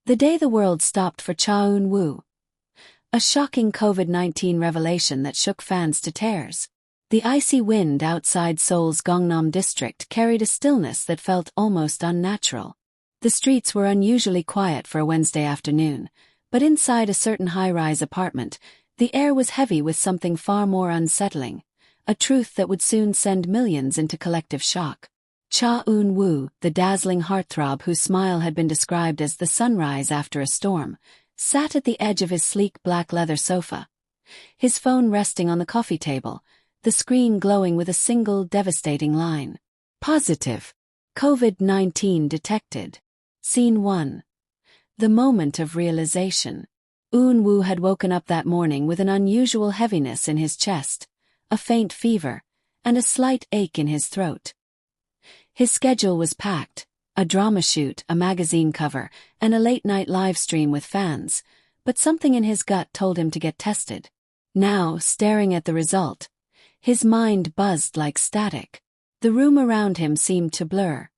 The day the world stopped for Cha Eun-woo. A shocking COVID-19 revelation that shook fans to tears. The icy wind outside Seoul's Gangnam district carried a stillness that felt almost unnatural. The streets were unusually quiet for a Wednesday afternoon, but inside a certain high-rise apartment, the air was heavy with something far more unsettling, a truth that would soon send millions into collective shock. Cha Eun-woo, the dazzling heartthrob whose smile had been described as the sunrise after a storm, sat at the edge of his sleek black leather sofa. His phone resting on the coffee table, the screen glowing with a single devastating line. Positive. COVID-19 detected. Scene 1. The moment of realization. Eun-woo had woken up that morning with an unusual heaviness in his chest, a faint fever, and a slight ache in his throat. His schedule was packed, a drama shoot, a magazine cover, and a late-night live stream with fans, but something in his gut told him to get tested. Now, staring at the result, his mind buzzed like static. The room around him seemed to blur.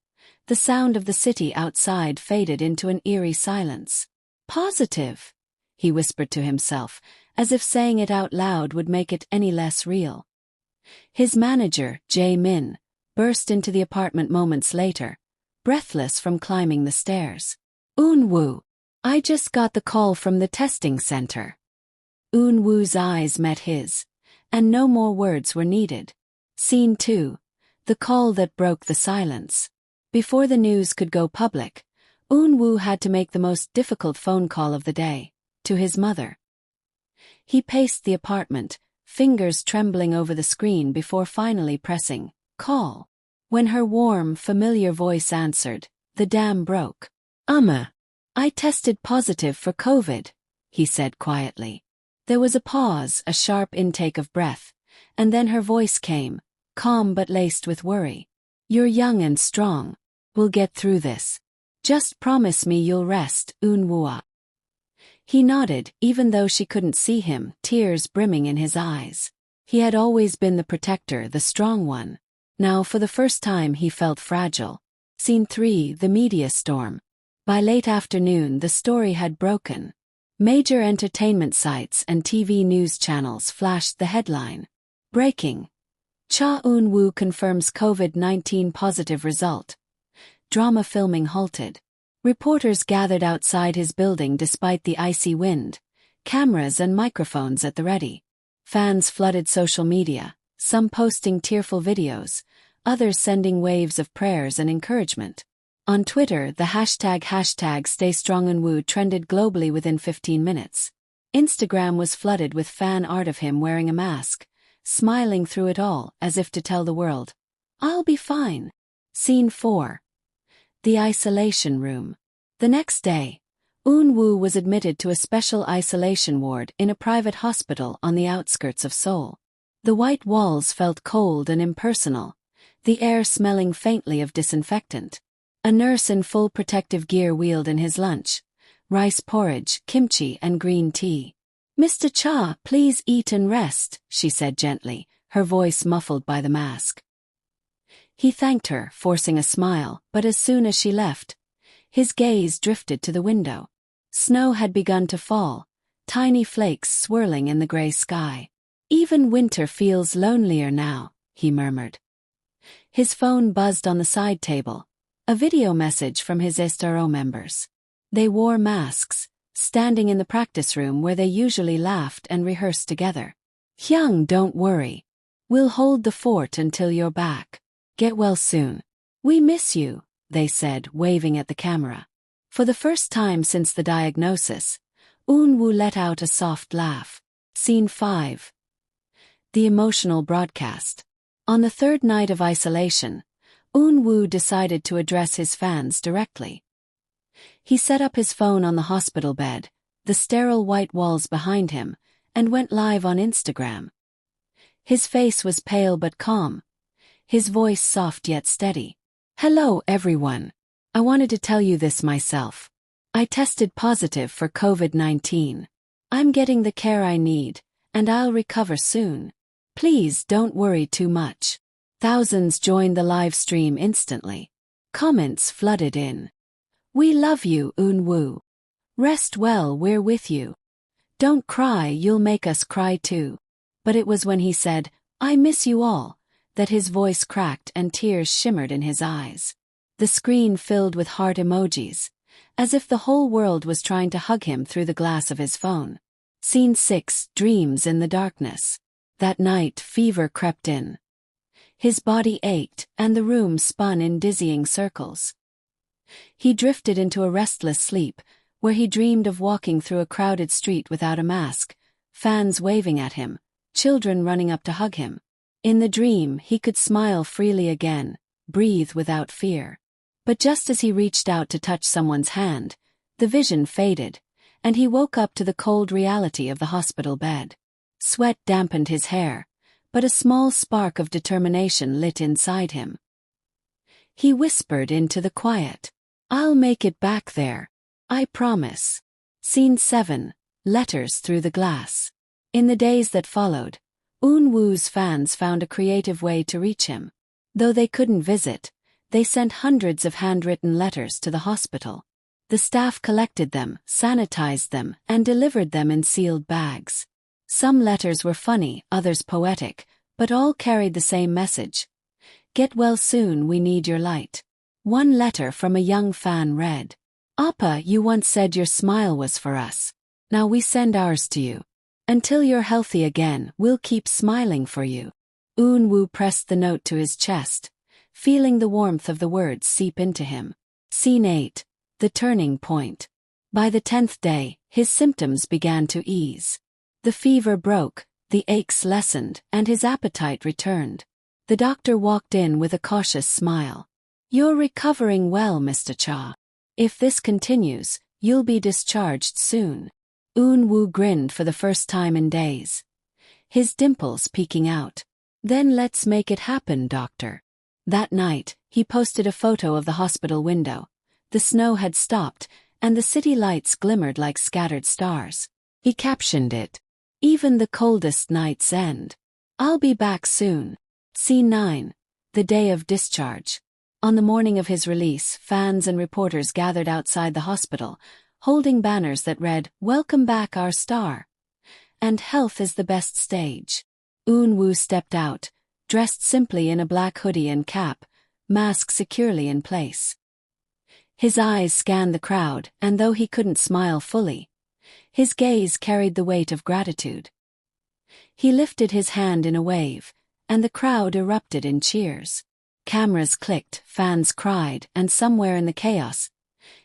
The sound of the city outside faded into an eerie silence. Positive, he whispered to himself, as if saying it out loud would make it any less real. His manager, Jae-min, burst into the apartment moments later, breathless from climbing the stairs. Eun-woo, I just got the call from the testing center. Eun-woo's eyes met his, and no more words were needed. Scene 2. The call that broke the silence. Before the news could go public, Eun-woo had to make the most difficult phone call of the day, to his mother. He paced the apartment, fingers trembling over the screen before finally pressing call. When her warm, familiar voice answered, the dam broke. I tested positive for COVID, he said quietly. There was a pause, a sharp intake of breath, and then her voice came, calm but laced with worry. You're young and strong. We'll get through this. Just promise me you'll rest, Eun-woo. He nodded, even though she couldn't see him, tears brimming in his eyes. He had always been the protector, the strong one. Now for the first time he felt fragile. Scene 3. The media storm. By late afternoon the story had broken. Major entertainment sites and TV news channels flashed the headline. Breaking. Cha Eun-woo confirms COVID-19 positive result. Drama filming halted. Reporters gathered outside his building despite the icy wind, cameras and microphones at the ready. Fans flooded social media, some posting tearful videos, others sending waves of prayers and encouragement. On Twitter, the hashtag #StayStrongEunwoo trended globally within 15 minutes. Instagram was flooded with fan art of him wearing a mask, smiling through it all as if to tell the world, I'll be fine. Scene 4. The isolation room. The next day, Eun-woo was admitted to a special isolation ward in a private hospital on the outskirts of Seoul. The white walls felt cold and impersonal, the air smelling faintly of disinfectant. A nurse in full protective gear wheeled in his lunch, rice porridge, kimchi, and green tea. Mr. Cha, please eat and rest, she said gently, her voice muffled by the mask. He thanked her, forcing a smile, but as soon as she left, his gaze drifted to the window. Snow had begun to fall, tiny flakes swirling in the gray sky. Even winter feels lonelier now, he murmured. His phone buzzed on the side table, a video message from his SRO members. They wore masks, standing in the practice room where they usually laughed and rehearsed together. Hyung, don't worry. We'll hold the fort until you're back. Get well soon. We miss you, they said, waving at the camera. For the first time since the diagnosis, Eun-woo let out a soft laugh. Scene 5. The emotional broadcast. On the third night of isolation, Eun-woo decided to address his fans directly. He set up his phone on the hospital bed, the sterile white walls behind him, and went live on Instagram. His face was pale but calm, his voice soft yet steady. Hello everyone. I wanted to tell you this myself. I tested positive for COVID-19. I'm getting the care I need, and I'll recover soon. Please don't worry too much. Thousands joined the live stream instantly. Comments flooded in. We love you, Eun-woo. Rest well, we're with you. Don't cry, you'll make us cry too. But it was when he said, I miss you all, that his voice cracked and tears shimmered in his eyes. The screen filled with heart emojis, as if the whole world was trying to hug him through the glass of his phone. Scene 6, Dreams in the Darkness. That night, fever crept in. His body ached, and the room spun in dizzying circles. He drifted into a restless sleep, where he dreamed of walking through a crowded street without a mask, fans waving at him, children running up to hug him. In the dream, he could smile freely again, breathe without fear. But just as he reached out to touch someone's hand, the vision faded, and he woke up to the cold reality of the hospital bed. Sweat dampened his hair, but a small spark of determination lit inside him. He whispered into the quiet, I'll make it back there. I promise. Scene 7, Letters Through the Glass. In the days that followed, Eun-woo's fans found a creative way to reach him. Though they couldn't visit, they sent hundreds of handwritten letters to the hospital. The staff collected them, sanitized them, and delivered them in sealed bags. Some letters were funny, others poetic, but all carried the same message. Get well soon, we need your light. One letter from a young fan read, Appa, you once said your smile was for us. Now we send ours to you. Until you're healthy again, we'll keep smiling for you. Eun-woo pressed the note to his chest, feeling the warmth of the words seep into him. Scene 8, The Turning Point. By the 10th day, his symptoms began to ease. The fever broke, the aches lessened, and his appetite returned. The doctor walked in with a cautious smile. You're recovering well, Mr. Cha. If this continues, you'll be discharged soon. Eun-woo grinned for the first time in days, his dimples peeking out. Then let's make it happen, doctor. That night, he posted a photo of the hospital window. The snow had stopped, and the city lights glimmered like scattered stars. He captioned it, Even the coldest nights end. I'll be back soon. Scene 9, The Day of Discharge. On the morning of his release, fans and reporters gathered outside the hospital, holding banners that read, Welcome back, our star. And health is the best stage. Eun-woo stepped out, dressed simply in a black hoodie and cap, mask securely in place. His eyes scanned the crowd, and though he couldn't smile fully, his gaze carried the weight of gratitude. He lifted his hand in a wave, and the crowd erupted in cheers. Cameras clicked, fans cried, and somewhere in the chaos,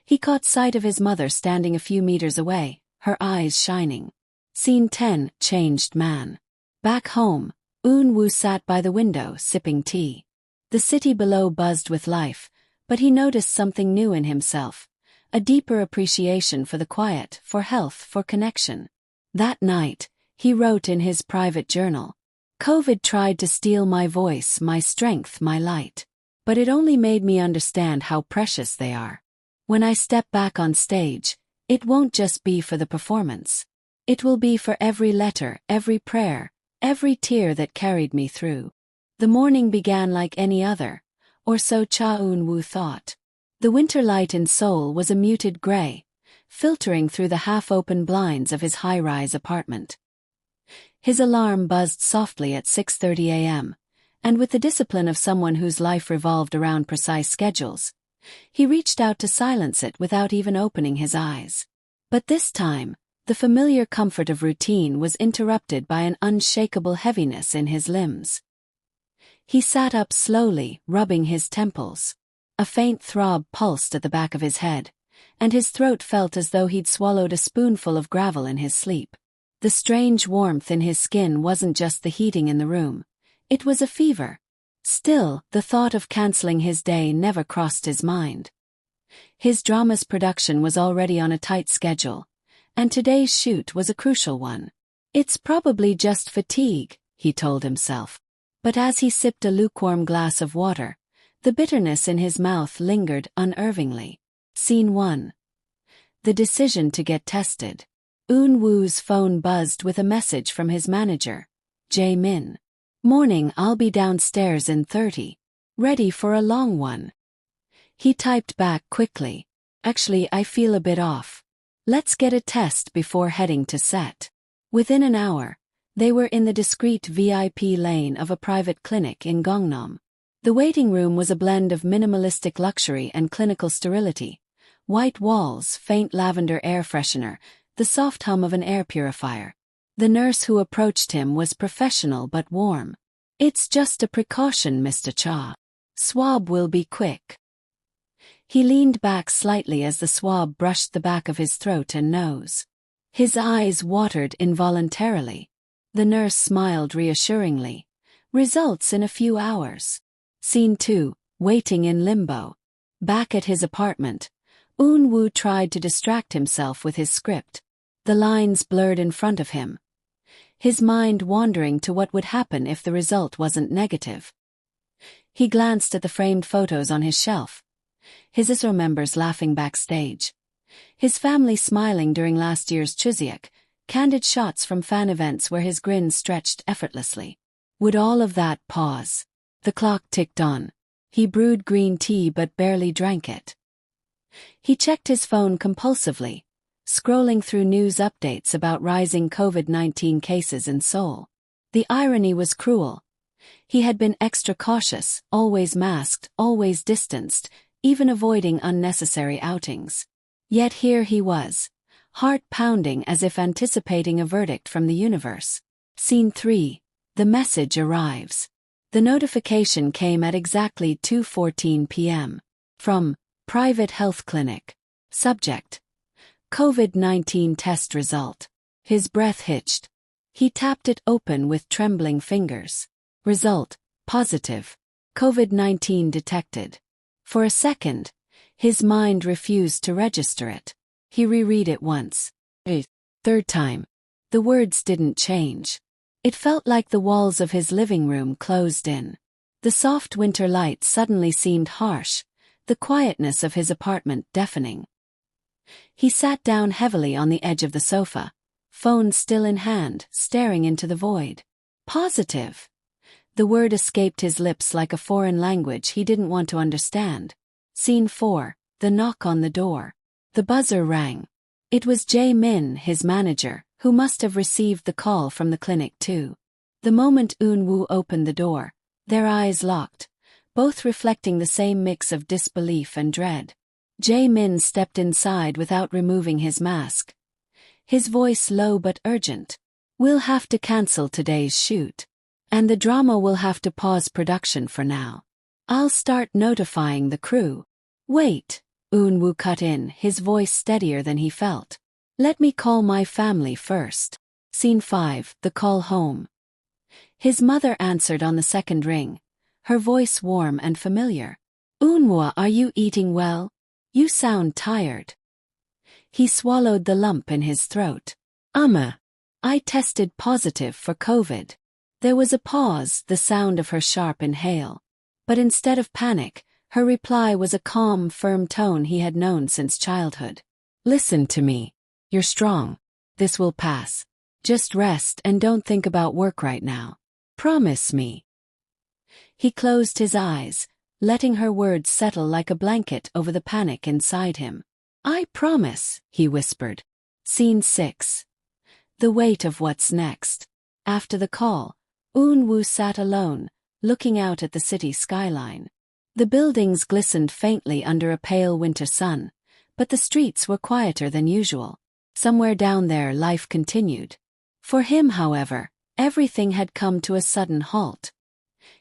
he caught sight of his mother standing a few meters away, her eyes shining. Scene 10, Changed Man. Back home, Eun-woo sat by the window, sipping tea. The city below buzzed with life, but he noticed something new in himself, a deeper appreciation for the quiet, for health, for connection. That night, he wrote in his private journal, COVID tried to steal my voice, my strength, my light. But it only made me understand how precious they are. When I step back on stage, it won't just be for the performance. It will be for every letter, every prayer, every tear that carried me through. The morning began like any other, or so Cha Eun-woo thought. The winter light in Seoul was a muted gray, filtering through the half-open blinds of his high-rise apartment. His alarm buzzed softly at 6:30 a.m., and with the discipline of someone whose life revolved around precise schedules, he reached out to silence it without even opening his eyes. But this time, the familiar comfort of routine was interrupted by an unshakable heaviness in his limbs. He sat up slowly, rubbing his temples. A faint throb pulsed at the back of his head, and his throat felt as though he'd swallowed a spoonful of gravel in his sleep. The strange warmth in his skin wasn't just the heating in the room, it was a fever. Still, the thought of canceling his day never crossed his mind. His drama's production was already on a tight schedule, and today's shoot was a crucial one. It's probably just fatigue, he told himself. But as he sipped a lukewarm glass of water, the bitterness in his mouth lingered unnervingly. Scene 1. The decision to get tested. Eun-woo's phone buzzed with a message from his manager, Jae-min. Morning, I'll be downstairs in 30. Ready for a long one. He typed back quickly. Actually, I feel a bit off. Let's get a test before heading to set. Within an hour, they were in the discreet VIP lane of a private clinic in Gangnam. The waiting room was a blend of minimalistic luxury and clinical sterility. White walls, faint lavender air freshener, the soft hum of an air purifier. The nurse who approached him was professional but warm. "It's just a precaution, Mr. Cha. Swab will be quick." He leaned back slightly as the swab brushed the back of his throat and nose. His eyes watered involuntarily. The nurse smiled reassuringly. "Results in a few hours." Scene 2, waiting in limbo. Back at his apartment, Eun-woo tried to distract himself with his script. The lines blurred in front of him, his mind wandering to what would happen if the result wasn't negative. He glanced at the framed photos on his shelf. His ISRO members laughing backstage. His family smiling during last year's Chuseok, candid shots from fan events where his grin stretched effortlessly. Would all of that pause? The clock ticked on. He brewed green tea but barely drank it. He checked his phone compulsively, scrolling through news updates about rising COVID-19 cases in Seoul. The irony was cruel. He had been extra cautious, always masked, always distanced, even avoiding unnecessary outings. Yet here he was, heart pounding as if anticipating a verdict from the universe. Scene 3. The message arrives. The notification came at exactly 2:14 p.m. From Private Health Clinic. Subject: COVID-19 test result. His breath hitched. He tapped it open with trembling fingers. Result: positive. COVID-19 detected. For a second, his mind refused to register it. He reread it once. A third time. The words didn't change. It felt like the walls of his living room closed in. The soft winter light suddenly seemed harsh, the quietness of his apartment deafening. He sat down heavily on the edge of the sofa, phone still in hand, staring into the void. Positive. The word escaped his lips like a foreign language he didn't want to understand. Scene 4. The knock on the door. The buzzer rang. It was Jae-min, his manager, who must have received the call from the clinic too. The moment Eun-woo opened the door, their eyes locked, both reflecting the same mix of disbelief and dread. Jae-min stepped inside without removing his mask. His voice low but urgent. "We'll have to cancel today's shoot. And the drama will have to pause production for now. I'll start notifying the crew." "Wait," Eun-woo cut in, his voice steadier than he felt. "Let me call my family first." Scene 5. The call home. His mother answered on the second ring, her voice warm and familiar. "Eun-woo, are you eating well? You sound tired." He swallowed the lump in his throat. I tested positive for COVID." There was a pause, the sound of her sharp inhale. But instead of panic, her reply was a calm, firm tone he had known since childhood. "Listen to me. You're strong. This will pass. Just rest and don't think about work right now. Promise me." He closed his eyes, letting her words settle like a blanket over the panic inside him. "I promise," he whispered. Scene 6. The weight of what's next. After the call, Eun-woo sat alone, looking out at the city skyline. The buildings glistened faintly under a pale winter sun, but the streets were quieter than usual. Somewhere down there life continued. For him, however, everything had come to a sudden halt.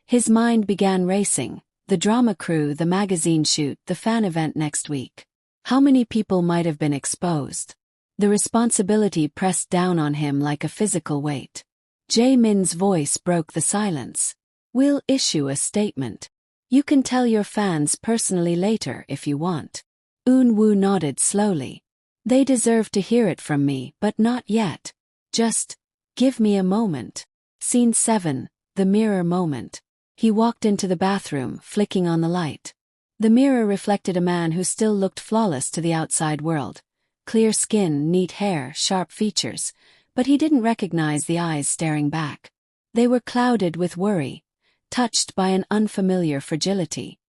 His mind began racing, the drama crew, the magazine shoot, the fan event next week. How many people might have been exposed? The responsibility pressed down on him like a physical weight. Jae-min's voice broke the silence. "We'll issue a statement. You can tell your fans personally later if you want." Eun-woo nodded slowly. "They deserve to hear it from me, but not yet. Just give me a moment." Scene 7. The mirror moment. He walked into the bathroom, flicking on the light. The mirror reflected a man who still looked flawless to the outside world. Clear skin, neat hair, sharp features, but he didn't recognize the eyes staring back. They were clouded with worry, touched by an unfamiliar fragility.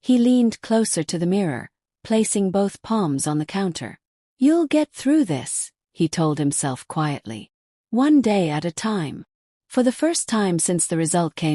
He leaned closer to the mirror, placing both palms on the counter. You'll get through this, he told himself quietly. One day at a time. For the first time since the result came